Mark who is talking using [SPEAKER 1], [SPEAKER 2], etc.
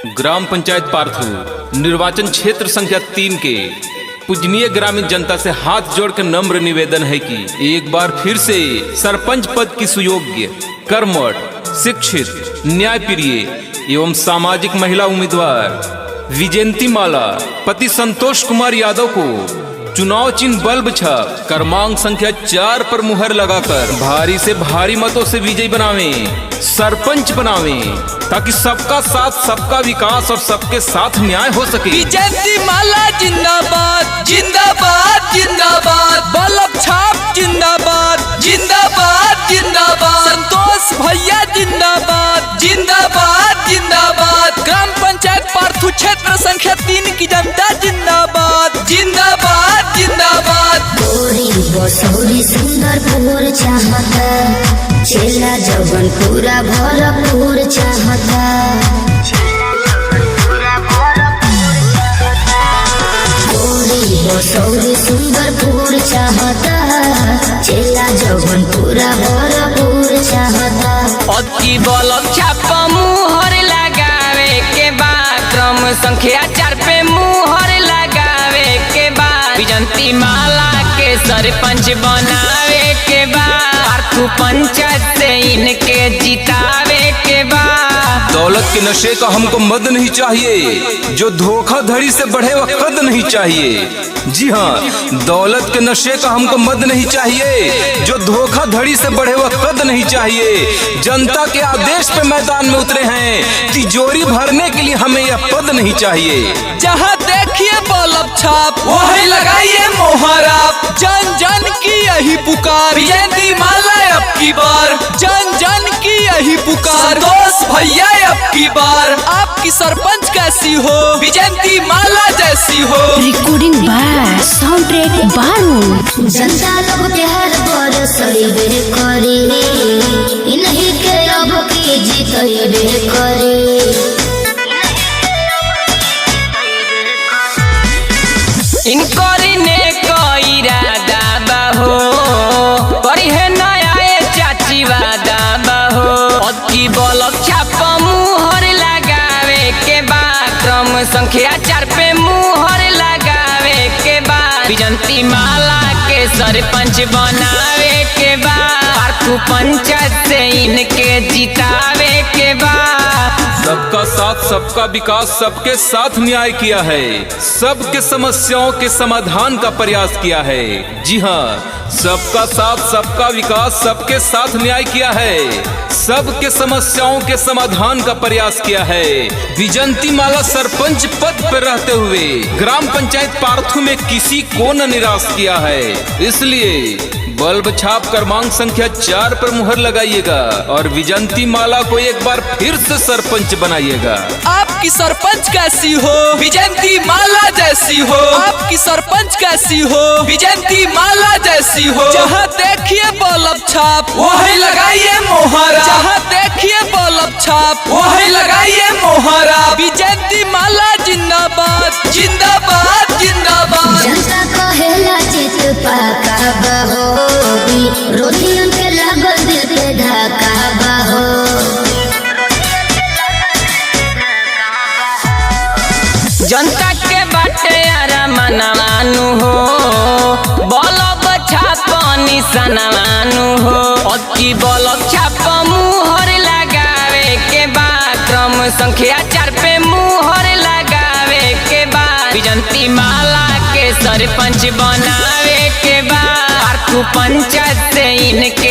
[SPEAKER 1] Gram panchayat Parthu निर्वाचन क्षेत्र संख्या 3 के पूजनीय ग्रामीण जनता से हाथ जोड़कर नम्र निवेदन है कि एक बार फिर से सरपंच पद की सुयोग्य, कर्मठ, शिक्षित, न्यायप्रिय एवं सामाजिक महिला उम्मीदवार विजयंती माला पति संतोष कुमार यादव को चुनाव चिन्ह बल्ब छाप क्रमांक संख्या 4 पर मुहर लगाकर भारी से भारी मतों से विजयी बनावे, सरपंच बनावे, ताकि सबका साथ, सबका विकास और सबके साथ न्याय हो सके।
[SPEAKER 2] विजयंती माला जिंदाबाद जिंदाबाद जिंदाबाद, बल्ब छाप जिंदाबाद जिंदाबाद जिंदाबाद, संतोष भैया जिंदाबाद जिंदाबाद जिंदाबाद, ग्राम पंचायत पार्थू क्षेत्र संख्या 3 की जनता जिंदाबाद जिंदाबाद जिंदाबाद।
[SPEAKER 3] बसौरी सुंदरपुर चाहता, चेला जवन पूरा भरपूर चाहता, बसौरी सुंदरपुर चाहता, चेला जवन पूरा भरपूर चाहता।
[SPEAKER 2] अति बल्ब छाप मुहर लगावे के बाद क्रम संख्या 4 पे मुहर लगावे के बाद विजयंती माला के सरपंच बनावे के बाद पार्थू पंचायत से इनके जितावे के बाद।
[SPEAKER 1] दौलत के नशे का हमको मद नहीं चाहिए, जो धोखाधड़ी से बढ़े वह कद नहीं चाहिए। जी हाँ, दौलत के नशे का हमको मद नहीं चाहिए, जो धोखाधड़ी से बढ़े वह कद नहीं चाहिए। जनता के आदेश पे मैदान में उतरे हैं, तिजोरी भरने के लिए हमें यह पद नहीं चाहिए।
[SPEAKER 2] जहाँ देखिए बल्ब छाप वही लगाइए मोहर आप, जन जन की यही पुकार विजयंती माला अब की बार, जन जन की यही पुकार संतोष भैया अब की बार। आपकी सरपंच कैसी हो विजयंती माला जैसी हो।
[SPEAKER 4] रिकॉर्डिंग बाय साउंड ट्रैक बारू।
[SPEAKER 3] जनता लोग प्यार बरसइबे करे, इन्हीं के अब की जीतइबे करे।
[SPEAKER 2] इनकोरी ने कोई इरादा बहो, करी है नया चाची वादा बहो। अति बल्ब छाप मुहर लगावे के बाद क्रम संख्या 4 पे मुहर लगावे के बाद विजयंती माला के सरपंच बनावे के बाद पार्थू पंचायत से इनके जितावे के बाद।
[SPEAKER 1] सबका साथ, सबका विकास, सबके साथ न्याय किया है, सबके समस्याओं के समाधान का प्रयास किया है। जी हाँ, सबका साथ, सबका विकास, सबके साथ न्याय किया है, सबके समस्याओं के समाधान का प्रयास किया है। विजयंती माला सरपंच पद पर रहते हुए ग्राम पंचायत पार्थू में किसी को न निराश किया है। इसलिए बल्ब छाप क्रमांक संख्या 4 पर मुहर लगाइएगा और विजयंती माला को एक बार फिर से सरपंच बनाइएगा।
[SPEAKER 2] आपकी सरपंच कैसी हो विजयंती माला जैसी हो। आपकी सरपंच कैसी हो विजयंती माला जैसी हो। जहाँ देखिए बल्ब छाप वही लगाइए मोहरा, जहाँ देखिए बल्ब छाप वही लगाइए मोहरा। विजयंती माला जिंदाबाद जिंदाबाद जिंदाबाद।
[SPEAKER 3] जनता कहेला चित पाका बहो, रोटियन के लागल दिल पे धाका बहो।
[SPEAKER 2] जनता के बाटे यारा मनवानु हो, बल्ब छाप निशानवानु हो। अति बल्ब छाप मुहर लगावे के बाद क्रम संख्या 4 पे मुहर लगावे के बाद विजयंती माला के सरपंच बनावे के बाद पार्थू पंचायत से इनके